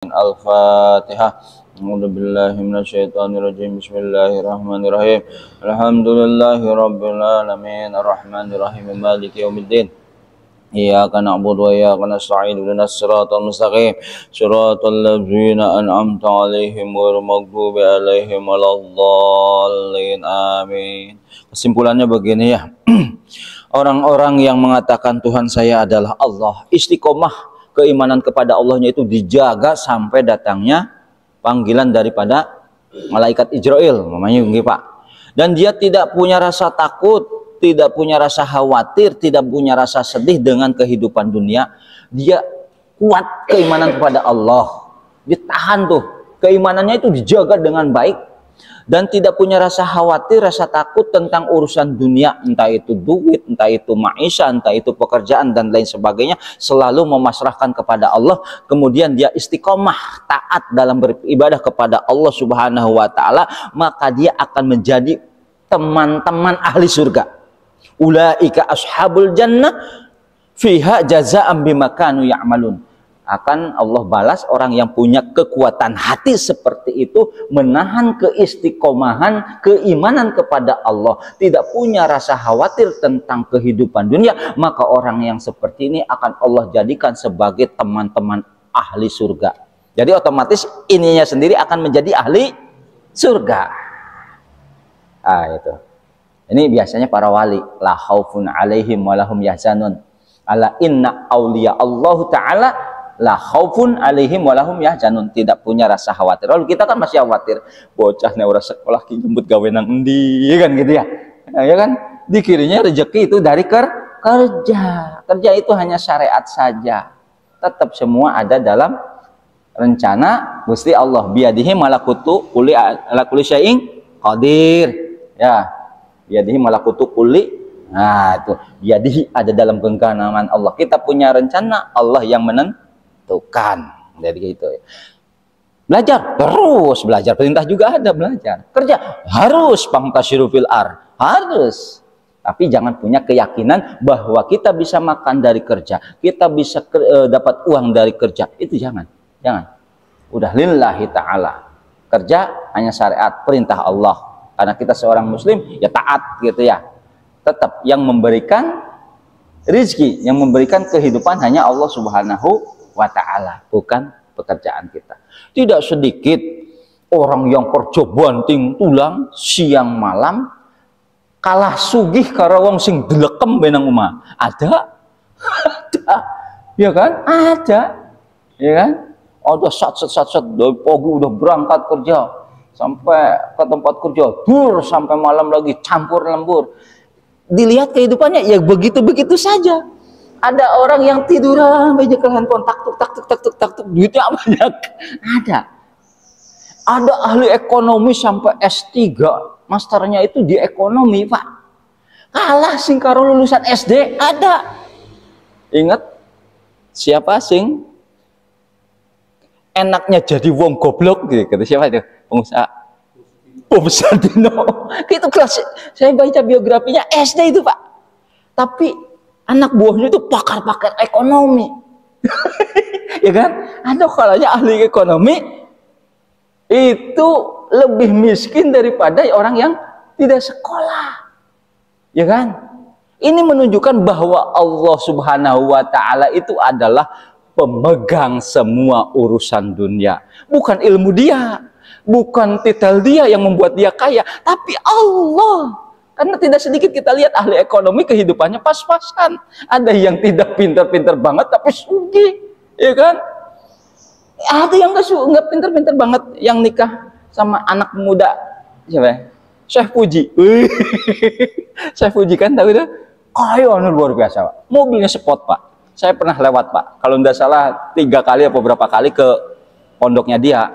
Al-Fatihah. A'udzu billahi minasyaitonir rajim. Bismillahirrahmanirrahim. Alhamdulillahirabbil alamin. Arrahmanir rahim. Maliki yaumiddin. Iyyaka na'budu wa iyyaka nasta'in. Ihdinas siratal mustaqim. Siratal ladzina an'amta 'alaihim ghairil maghdubi 'alaihim waladdallin. Amin. Kesimpulannya begini ya. Orang-orang yang mengatakan Tuhan saya adalah Allah, istiqomah keimanan kepada Allahnya itu dijaga sampai datangnya panggilan daripada malaikat Israel, namanya gitu, Pak. Dan dia tidak punya rasa takut, tidak punya rasa khawatir, tidak punya rasa sedih dengan kehidupan dunia. Dia kuat keimanan kepada Allah, ditahan tuh keimanannya itu dijaga dengan baik. Dan tidak punya rasa khawatir, rasa takut tentang urusan dunia, entah itu duit, entah itu maisha, entah itu pekerjaan dan lain sebagainya, selalu memasrahkan kepada Allah. Kemudian dia istiqomah taat dalam beribadah kepada Allah Subhanahu wa taala, maka dia akan menjadi teman-teman ahli surga. Ulaika ashabul jannah fiha jazaa'an bima kanu ya'malun. Akan Allah balas orang yang punya kekuatan hati seperti itu, menahan keistiqomahan keimanan kepada Allah, tidak punya rasa khawatir tentang kehidupan dunia, maka orang yang seperti ini akan Allah jadikan sebagai teman-teman ahli surga. Jadi otomatis ininya sendiri akan menjadi ahli surga. Itu. Ini biasanya para wali, la khaufun alaihim wa lahum yahzanun. Ala inna auliya Allah taala la khaufun alaihim walahum yahzanun, tidak punya rasa khawatir. Lalu kita kan masih khawatir, bocah nih orang sekolah ki jemput gawe nang endi, ya kan gitu ya. Ya kan? Dikirinya rezeki itu dari kerja. Kerja itu hanya syariat saja. Tetap semua ada dalam rencana Gusti Allah. Biadihi malakutu kulli ala kulli syai'in qadir. Ya. Biadihi malakutu kulli. Nah, itu biadihi ada dalam genggaman Allah. Kita punya rencana, Allah yang menentukan. Jadi gitu ya. Belajar terus belajar, perintah juga ada belajar. Kerja harus pangtasiru fil ar, harus. Tapi jangan punya keyakinan bahwa kita bisa makan dari kerja, kita bisa dapat uang dari kerja. Itu jangan. Udah lillahi ta'ala. Kerja hanya syariat perintah Allah. Karena kita seorang muslim ya taat gitu ya. Tetap yang memberikan rezeki, yang memberikan kehidupan hanya Allah Subhanahu wa ta'ala, bukan pekerjaan kita. Tidak sedikit orang yang kerja banting tulang siang malam kalah sugih karo wong sing delekem benang umah. Ada. Ya kan? Ada. Ya kan? Ada sat dari pagi udah berangkat kerja sampai ke tempat kerja, dur sampai malam lagi campur lembur. Dilihat kehidupannya ya begitu-begitu saja. Ada orang yang tiduran aja ke handphone, tak duitnya banyak. Ada ahli ekonomi sampai S3, masternya itu di ekonomi, Pak. Kalah sing karo lulusan SD, ada. Ingat siapa sing enaknya jadi wong goblok gitu, siapa itu? Pengusaha Bobsardino. Itu kelas saya baca biografinya SD itu, Pak. Tapi anak buahnya itu pakar-pakar ekonomi. Ya kan? Ada kalanya ahli ekonomi itu lebih miskin daripada orang yang tidak sekolah. Ya kan? Ini menunjukkan bahwa Allah Subhanahu wa ta'ala itu adalah pemegang semua urusan dunia. Bukan ilmu dia, bukan titel dia yang membuat dia kaya, tapi Allah. Karena tidak sedikit kita lihat ahli ekonomi kehidupannya pas-pasan. Ada yang tidak pintar-pintar banget tapi sugih, ya kan? Ada yang nggak pintar-pintar banget yang nikah sama anak muda, siapa? Syekh Puji. Syekh Puji kan tahu itu? Kaya luar biasa, Pak. Mobilnya sport, Pak. Saya pernah lewat, Pak. Kalau tidak salah 3 kali atau beberapa kali ke pondoknya dia.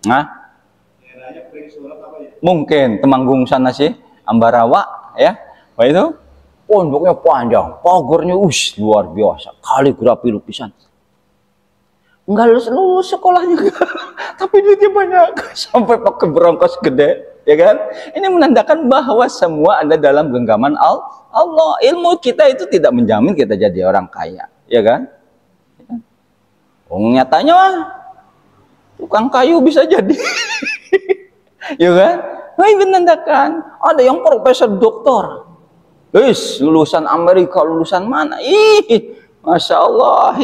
Nah? Mungkin Temanggung sana sih, Ambarawa ya. Wah itu pondoknya panjang, pagarnya luar biasa, kaligrafi lukisan. Enggak lulus sekolah juga, tapi duitnya banyak, sampai pakai berongkos gede, ya kan? Ini menandakan bahwa semua ada dalam genggaman Allah. Ilmu kita itu tidak menjamin kita jadi orang kaya, ya kan? Nyatanya tukang kayu bisa jadi. Ya kan? Nah, menandakan ada yang profesor doktor. Lulusan Amerika, lulusan mana? Masya Allah,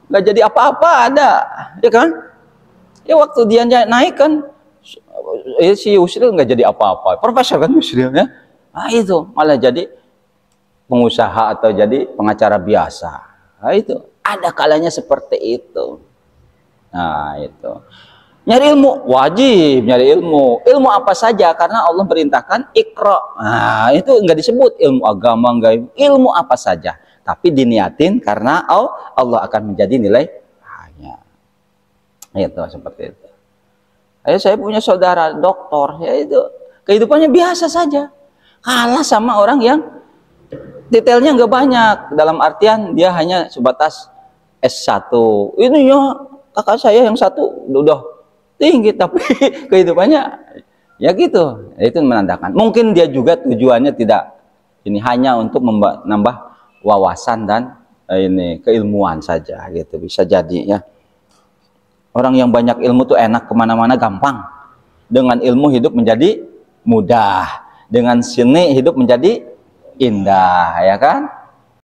nggak jadi apa-apa ada, ya kan? Ya waktu dia naik kan, si Yusril nggak jadi apa-apa, profesor kan Yusril ya. Nah itu malah jadi pengusaha atau jadi pengacara biasa. Nah itu ada kalanya seperti itu. Nah itu nyari ilmu wajib, nyari ilmu apa saja karena Allah perintahkan Iqra. Nah itu nggak disebut ilmu agama, nggak ilmu apa saja, tapi diniatin karena Allah akan menjadi nilai hanya. Itu seperti itu. Saya punya saudara doktor, ya itu kehidupannya biasa saja, kalah sama orang yang detailnya nggak banyak, dalam artian dia hanya sebatas S1. Ini ya kakak saya yang satu udah tinggi tapi kehidupannya ya gitu. Itu menandakan mungkin dia juga tujuannya tidak ini, hanya untuk menambah wawasan dan ini keilmuan saja gitu, bisa jadi ya. Orang yang banyak ilmu tuh enak, kemana-mana gampang. Dengan ilmu hidup menjadi mudah, dengan seni hidup menjadi indah, ya kan?